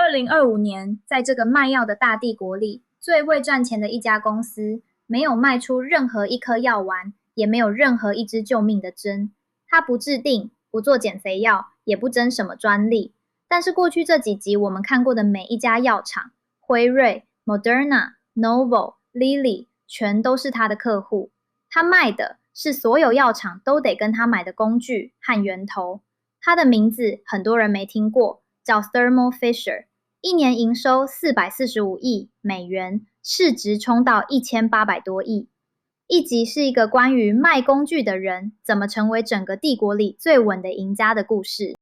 2025年，在这个卖药的大帝国里，最会赚钱的一家公司，没有卖出任何一颗药丸，也没有任何一支救命的针。它不制定，不做减肥药，也不争什么专利。但是过去这几集我们看过的每一家药厂，辉瑞、Moderna、Novo、Lilly，全都是他的客户。他卖的是所有药厂都得跟他买的工具和源头。他的名字很多人没听过，叫 Thermo Fisher。一年营收445亿美元，市值冲到1800多亿。一集是一个关于卖工具的人怎么成为整个帝国里最稳的赢家的故事。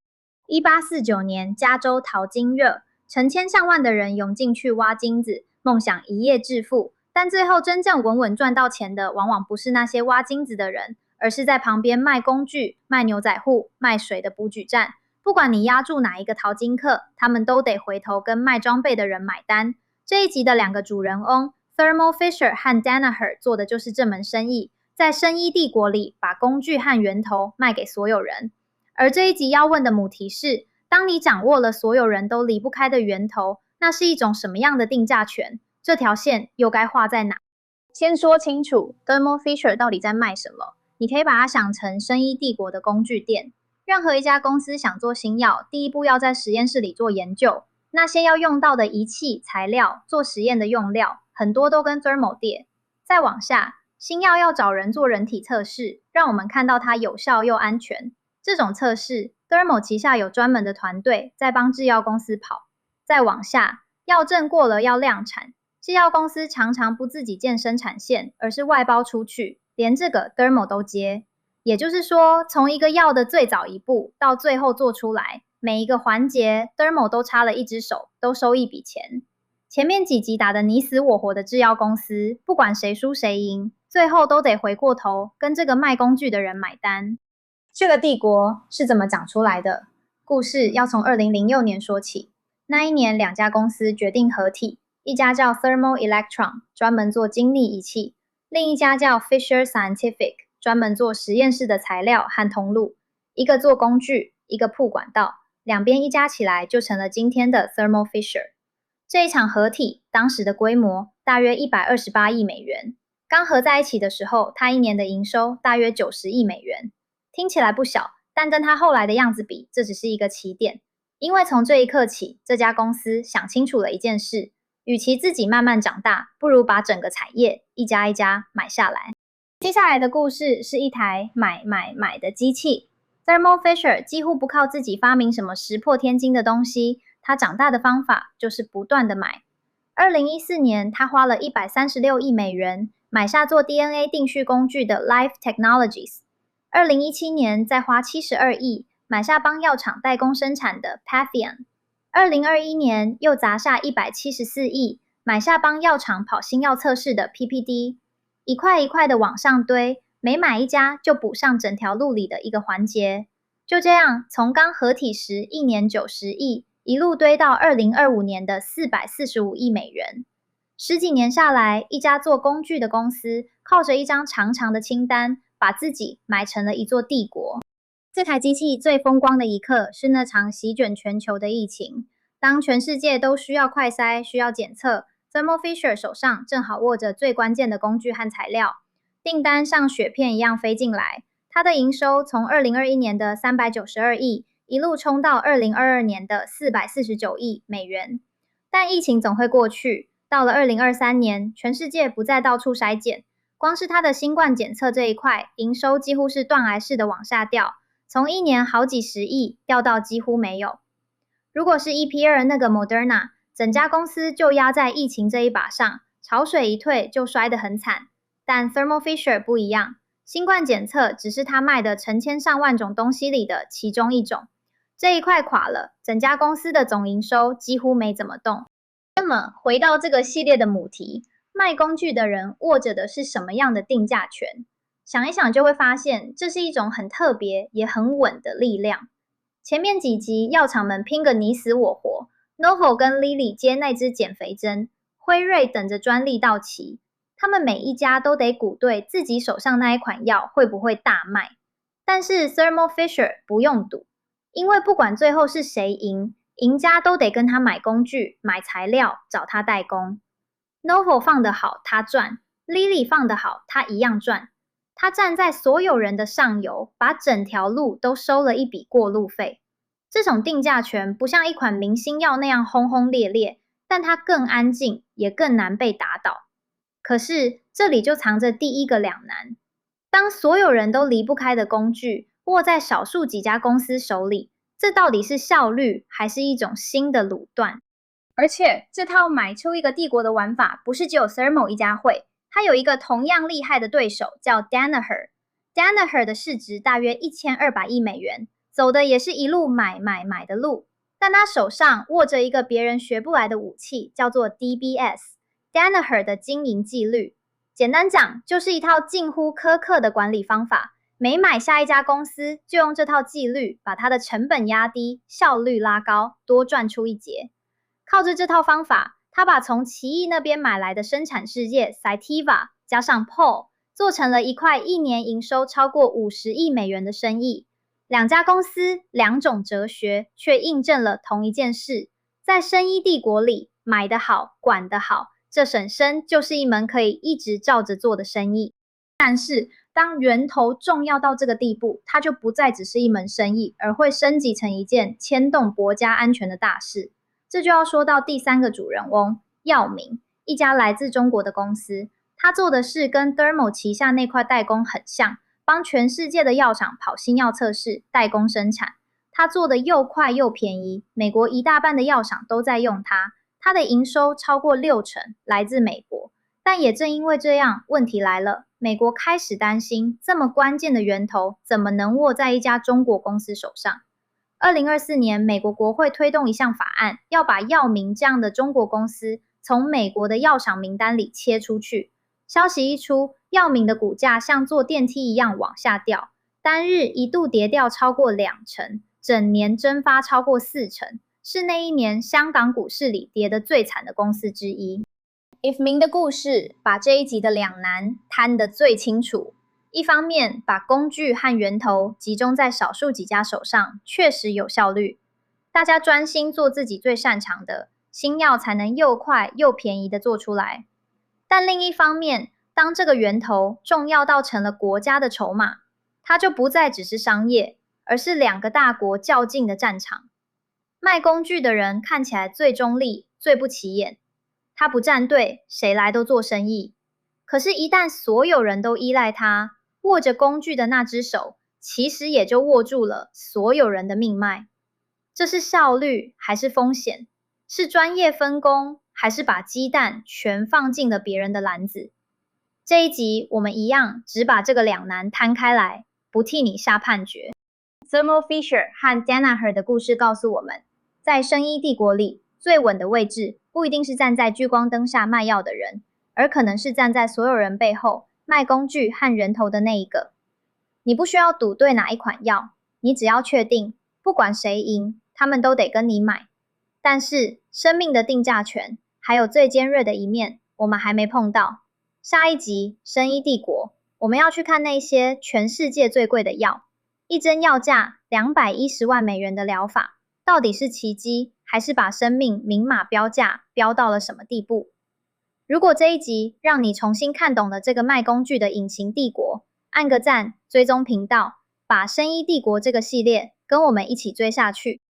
1849年，加州淘金热，成千上万的人涌进去挖金子，梦想一夜致富。但最后真正稳稳赚到钱的，往往不是那些挖金子的人，而是在旁边卖工具、卖牛仔裤、卖水的补给站。不管你押注哪一个淘金客，他们都得回头跟卖装备的人买单。这一集的两个主人翁 Thermo Fisher 和 Danaher 做的就是这门生意，在生医帝国里把工具和源头卖给所有人。而这一集要问的母题是，当你掌握了所有人都离不开的源头，那是一种什么样的定价权？这条线又该画在哪？先说清楚 Thermo Fisher 到底在卖什么。你可以把它想成生医帝国的工具店。任何一家公司想做新药，第一步要在实验室里做研究，那些要用到的仪器、材料、做实验的用料，很多都跟 Thermo 借。再往下，新药要找人做人体测试，让我们看到它有效又安全。这种测试 Thermo 旗下有专门的团队在帮制药公司跑。再往下，药证过了要量产，制药公司常常不自己建生产线，而是外包出去，连这个 Thermo 都接。也就是说，从一个药的最早一步到最后做出来，每一个环节 Thermo 都插了一只手，都收一笔钱。前面几集打得你死我活的制药公司，不管谁输谁赢，最后都得回过头跟这个卖工具的人买单。这个帝国是怎么长出来的？故事要从2006年说起。那一年，两家公司决定合体，一家叫 Thermo Electron， 专门做精密仪器，另一家叫 Fisher Scientific，专门做实验室的材料和通路，一个做工具，一个铺管道，两边一加起来就成了今天的 Thermo Fisher。这一场合体当时的规模大约128亿美元，刚合在一起的时候，它一年的营收大约90亿美元，听起来不小，但跟它后来的样子比，这只是一个起点。因为从这一刻起，这家公司想清楚了一件事，与其自己慢慢长大，不如把整个产业一家一家买下来。接下来的故事是一台买的机器。Thermo Fisher 几乎不靠自己发明什么石破天惊的东西，他长大的方法就是不断的买。2014年，他花了136亿美元买下做 DNA 定序工具的 Life Technologies。2017年，再花72亿买下帮药厂代工生产的 Patheon。2021年，又砸下174亿买下帮药厂跑新药测试的 PPD。一块一块的往上堆，每买一家就补上整条路里的一个环节。就这样，从刚合体时一年90亿，一路堆到2025年的445亿美元。10几年下来，一家做工具的公司靠着一张长长的清单，把自己买成了一座帝国。这台机器最风光的一刻是那场席卷全球的疫情，当全世界都需要快筛、需要检测。Thermo Fisher 手上正好握着最关键的工具和材料，订单像雪片一样飞进来。它的营收从2021年的392亿一路冲到2022年的449亿美元。但疫情总会过去，到了2023年，全世界不再到处筛检，光是它的新冠检测这一块，营收几乎是断崖式的往下掉，从一年好几十亿掉到几乎没有。如果是 EP2 那个 Moderna，整家公司就压在疫情这一把上，潮水一退就摔得很惨。但 Thermo Fisher 不一样，新冠检测只是他卖的成千上万种东西里的其中一种。这一块垮了，整家公司的总营收几乎没怎么动。那么回到这个系列的母题，卖工具的人握着的是什么样的定价权？想一想就会发现，这是一种很特别也很稳的力量。前面几集药厂们拼个你死我活，Novo 跟 Lilly 接那支减肥针，辉瑞等着专利到期，他们每一家都得鼓对自己手上那一款药会不会大卖。但是 Thermo Fisher 不用赌，因为不管最后是谁赢，赢家都得跟他买工具、买材料，找他代工。Novo 放得好，他赚；Lilly 放得好，他一样赚。他站在所有人的上游，把整条路都收了一笔过路费。这种定价权不像一款明星药那样轰轰烈烈，但它更安静，也更难被打倒。可是这里就藏着第一个两难：当所有人都离不开的工具握在少数几家公司手里，这到底是效率，还是一种新的垄断？而且这套买出一个帝国的玩法，不是只有 Thermo 一家会，它有一个同样厉害的对手，叫 Danaher。Danaher 的市值大约1200亿美元，走的也是一路买的路。但他手上握着一个别人学不来的武器，叫做 DBS。Danaher 的经营纪律，简单讲，就是一套近乎苛刻的管理方法。每买下一家公司，就用这套纪律把它的成本压低，效率拉高，多赚出一截。靠着这套方法，他把从奇异那边买来的生产事业 Cytiva 加上 Paul 做成了一块一年营收超过50亿美元的生意。两家公司，两种哲学，却印证了同一件事：在生医帝国里，买得好，管得好，这本身就是一门可以一直照着做的生意。但是，当源头重要到这个地步，它就不再只是一门生意，而会升级成一件牵动国家安全的大事。这就要说到第三个主人翁，药明，一家来自中国的公司。他做的事跟 Thermo 旗下那块代工很像，帮全世界的药厂跑新药测试，代工生产。他做的又快又便宜，美国一大半的药厂都在用它。它的营收超过60%来自美国。但也正因为这样，问题来了，美国开始担心，这么关键的源头怎么能握在一家中国公司手上？2024年，美国国会推动一项法案，要把药明这样的中国公司从美国的药厂名单里切出去。消息一出，药明的股价像坐电梯一样往下掉，单日一度跌掉超过20%，整年蒸发超过40%，是那一年香港股市里跌得最惨的公司之一。If 明的故事把这一集的两难摊得最清楚。一方面，把工具和源头集中在少数几家手上，确实有效率。大家专心做自己最擅长的，新药才能又快又便宜的做出来。但另一方面，当这个源头重要到成了国家的筹码，它就不再只是商业，而是两个大国较劲的战场。卖工具的人看起来最中立、最不起眼，他不站队，谁来都做生意。可是，一旦所有人都依赖他，握着工具的那只手，其实也就握住了所有人的命脉。这是效率还是风险？是专业分工，还是把鸡蛋全放进了别人的篮子？这一集我们一样只把这个两难摊开来，不替你下判决。Thermo Fisher 和 Danaher 的故事告诉我们，在生医帝国里，最稳的位置不一定是站在聚光灯下卖药的人，而可能是站在所有人背后卖工具和人头的那一个。你不需要赌对哪一款药，你只要确定，不管谁赢，他们都得跟你买。但是生命的定价权，还有最尖锐的一面，我们还没碰到。下一集生医帝国，我们要去看那些全世界最贵的药，一针药价210万美元的疗法，到底是奇迹，还是把生命明码标价标到了什么地步？如果这一集让你重新看懂了这个卖工具的隐形帝国，按个赞，追踪频道，把生医帝国这个系列跟我们一起追下去。